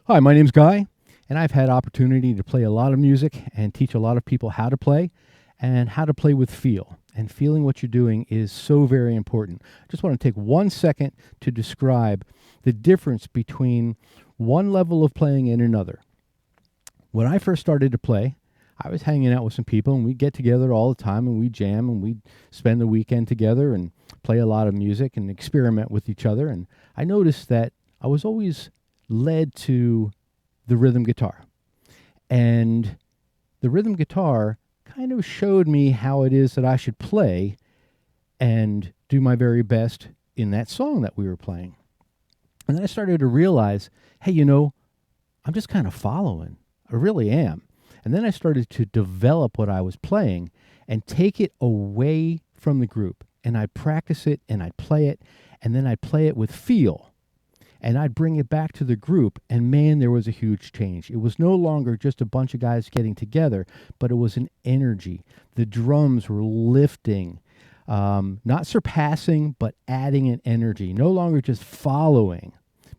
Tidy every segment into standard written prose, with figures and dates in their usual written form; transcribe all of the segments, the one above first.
Hi, my name's Guy, and I've had opportunity to play a lot of music and teach a lot of people how to play and how to play with feel. And feeling what you're doing is so very important. I just want to take 1 second to describe the difference between one level of playing and another. When I first started to play, I was hanging out with some people and we'd get together all the time and we'd jam and we'd spend the weekend together and play a lot of music and experiment with each other. And I noticed that I was always led to the rhythm guitar. And the rhythm guitar kind of showed me how it is that I should play and do my very best in that song that we were playing. And then I started to realize, hey, I'm just kind of following. I really am. And then I started to develop what I was playing and take it away from the group. And I'd practice it and I'd play it, and then I'd play it with feel. And I'd bring it back to the group, and man, there was a huge change. It was no longer just a bunch of guys getting together, but it was an energy. The drums were lifting, not surpassing, but adding an energy. No longer just following,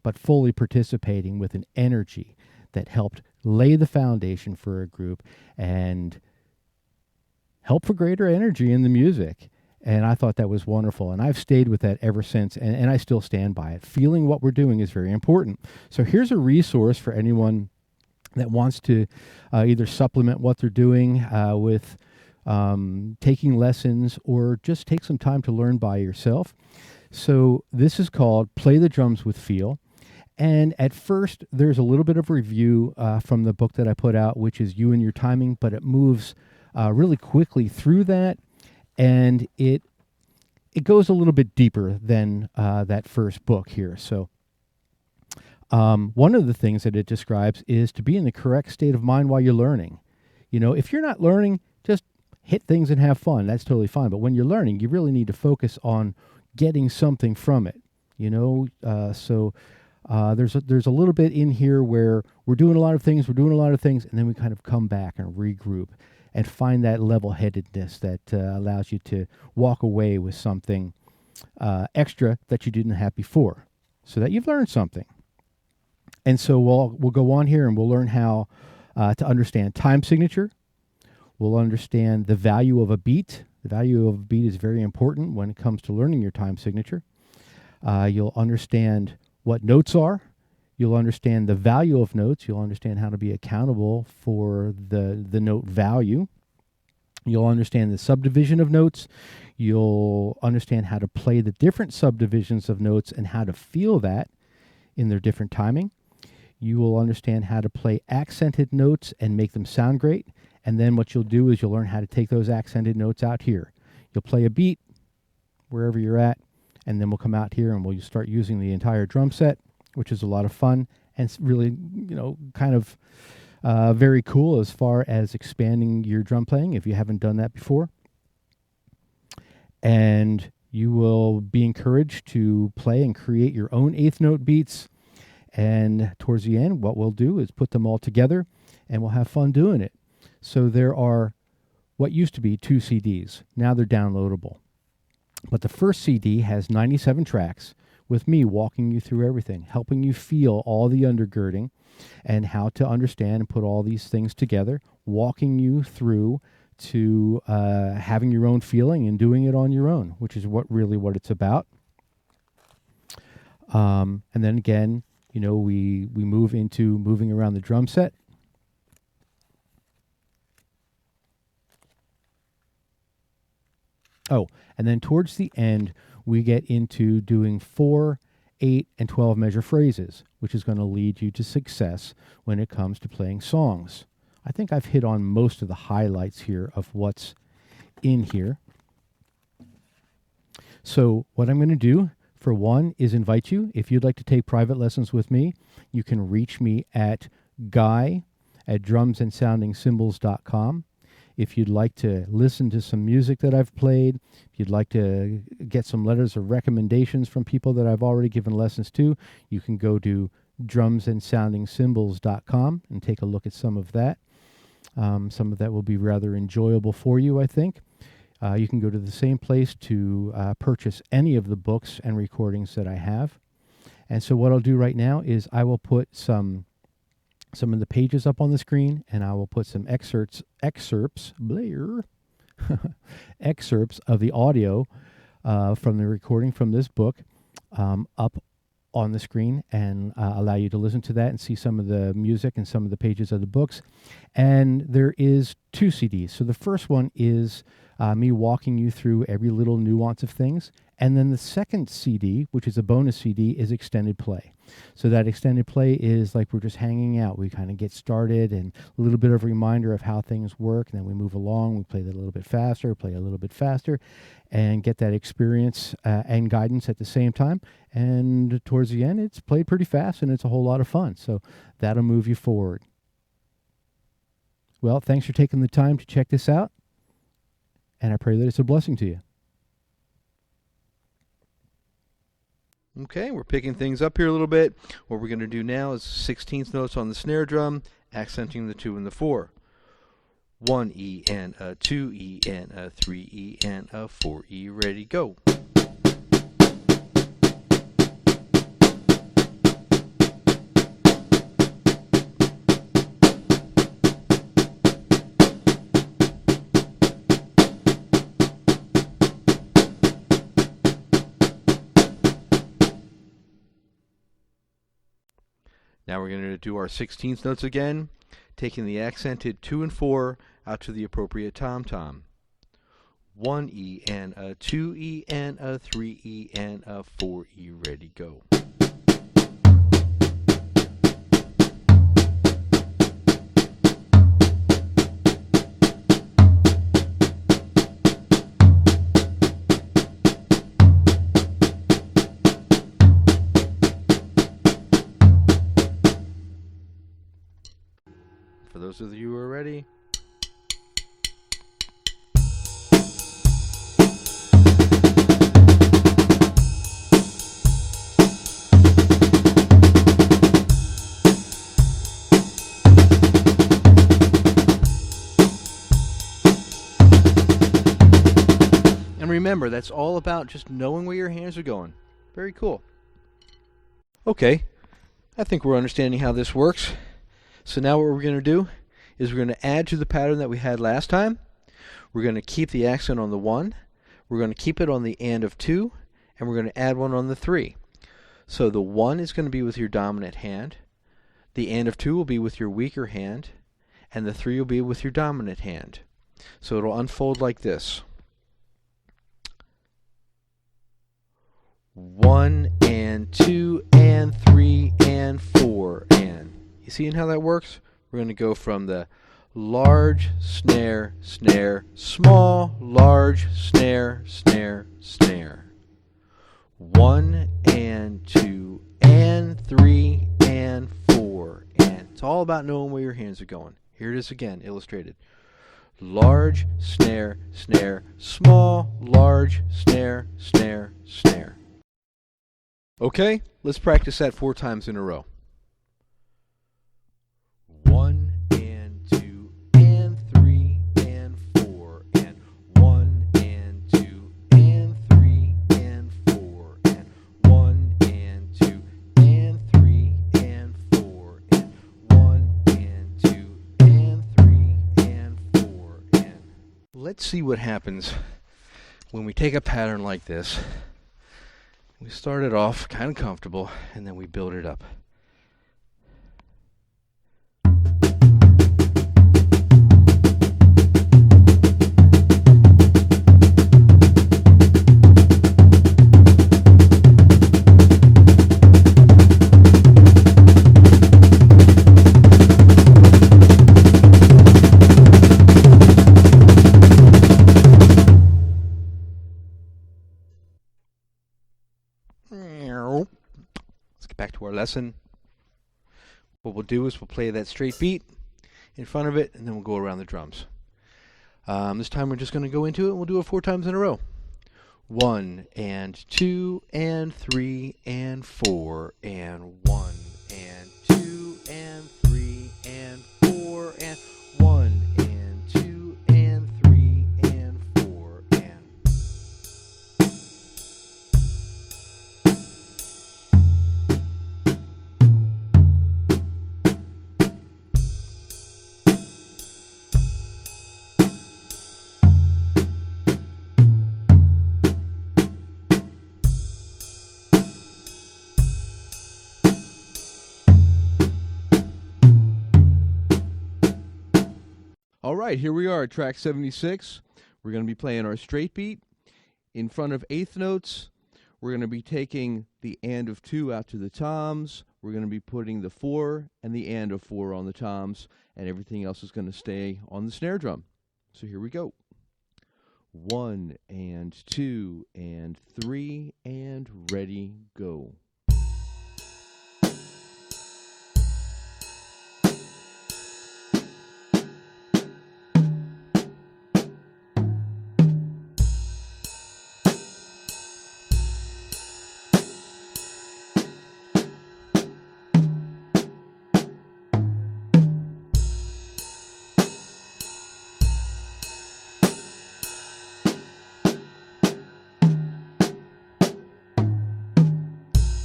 but fully participating with an energy that helped lay the foundation for a group and help for greater energy in the music. And I thought that was wonderful. And I've stayed with that ever since, and I still stand by it. Feeling what we're doing is very important. So here's a resource for anyone that wants to either supplement what they're doing with taking lessons or just take some time to learn by yourself. So this is called Play the Drums with Feel. And at first, there's a little bit of review from the book that I put out, which is You and Your Timing, but it moves really quickly through that. And it goes a little bit deeper than that first book here. So one of the things that it describes is to be in the correct state of mind while you're learning. If you're not learning, just hit things and have fun. That's totally fine. But when you're learning, you really need to focus on getting something from it. So there's a little bit in here where we're doing a lot of things, and then we kind of come back and regroup and find that level-headedness that allows you to walk away with something extra that you didn't have before, so that you've learned something. And so we'll go on here and we'll learn how to understand time signature. We'll understand the value of a beat. The value of a beat is very important when it comes to learning your time signature. You'll understand what notes are. You'll understand the value of notes. You'll understand how to be accountable for the note value. You'll understand the subdivision of notes. You'll understand how to play the different subdivisions of notes and how to feel that in their different timing. You will understand how to play accented notes and make them sound great. And then what you'll do is you'll learn how to take those accented notes out here. You'll play a beat wherever you're at, and then we'll come out here and we'll start using the entire drum set, which is a lot of fun and it's really, kind of very cool as far as expanding your drum playing if you haven't done that before. And you will be encouraged to play and create your own eighth note beats. And towards the end, what we'll do is put them all together and we'll have fun doing it. So there are what used to be 2 CDs. Now they're downloadable. But the first CD has 97 tracks with me walking you through everything, helping you feel all the undergirding and how to understand and put all these things together, walking you through to having your own feeling and doing it on your own, which is what it's about. And then again, we move into moving around the drum set. Oh, and then towards the end, we get into doing 4, 8, and 12 measure phrases, which is going to lead you to success when it comes to playing songs. I think I've hit on most of the highlights here of what's in here. So what I'm going to do, for one, is invite you. If you'd like to take private lessons with me, you can reach me at guy@drumsandsoundingcymbals.com. If you'd like to listen to some music that I've played, if you'd like to get some letters of recommendations from people that I've already given lessons to, you can go to drumsandsoundingcymbals.com and take a look at some of that. Some of that will be rather enjoyable for you, I think. You can go to the same place to purchase any of the books and recordings that I have. And so what I'll do right now is I will put some some of the pages up on the screen, and I will put some Blair, excerpts of the audio from the recording from this book up on the screen, and allow you to listen to that and see some of the music and some of the pages of the books. And there is 2 CDs. So the first one is me walking you through every little nuance of things. And then the second CD, which is a bonus CD, is extended play. So that extended play is like we're just hanging out. We kind of get started and a little bit of a reminder of how things work. And then we move along. We play that a little bit faster, play a little bit faster, and get that experience and guidance at the same time. And towards the end, it's played pretty fast and it's a whole lot of fun. So that'll move you forward. Well, thanks for taking the time to check this out. And I pray that it's a blessing to you. Okay, we're picking things up here a little bit. What we're going to do now is 16th notes on the snare drum, accenting the 2 and the 4. 1 E and a 2 E and a 3 E and a 4 E. Ready, go. Now we're going to do our 16th notes again, taking the accented 2 and 4 out to the appropriate tom-tom. 1 E and a 2 E and a 3 E and a 4 E. Ready, go. For those of you who are ready. And remember, that's all about just knowing where your hands are going. Very cool. Okay, I think we're understanding how this works. So now what we're going to do is we're going to add to the pattern that we had last time. We're going to keep the accent on the 1. We're going to keep it on the and of 2. And we're going to add one on the 3. So the 1 is going to be with your dominant hand. The and of 2 will be with your weaker hand. And the 3 will be with your dominant hand. So it'll unfold like this. 1 and 2 and 3 and 4 and. You seeing how that works? We're going to go from the large, snare, snare, small, large, snare, snare, snare. 1 and 2 and 3 and 4 and. It's all about knowing where your hands are going. Here it is again, illustrated. Large, snare, snare, small, large, snare, snare, snare. Okay, let's practice that 4 times in a row. 1 and 2 and 3 and 4 and 1 and 2 and 3 and 4 and 1 and 2 and 3 and 4 and 1 and 2 and 3 and 4 and. Let's see what happens when we take a pattern like this. We start it off kind of comfortable and then we build it up. Let's get back to our lesson. What we'll do is we'll play that straight beat in front of it, and then we'll go around the drums. This time we're just going to go into it, and we'll do it 4 times in a row. 1 and 2 and 3 and 4 and 1 and 2 and 3 and 4 and 1 and 2 and 3 and 4 and. right, here we are, track 76. We're going to be playing our straight beat in front of eighth notes. We're going to be taking the and of 2 out to the toms. We're going to be putting the 4 and the and of 4 on the toms, and everything else is going to stay on the snare drum. So here we go. 1 and 2 and 3 and ready, go.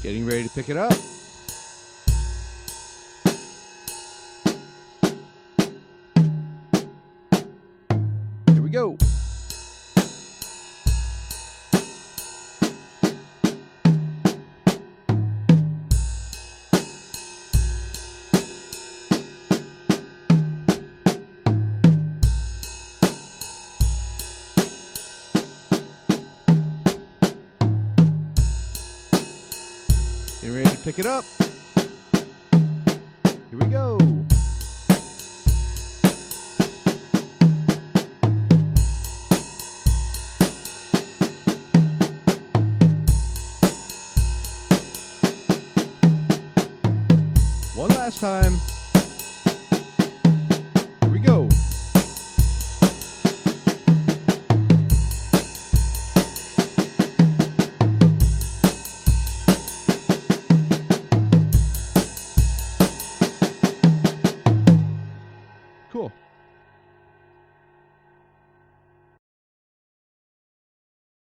Getting ready to pick it up. Here we go. Getting ready to pick it up. Here we go. One last time. Here we go. Cool.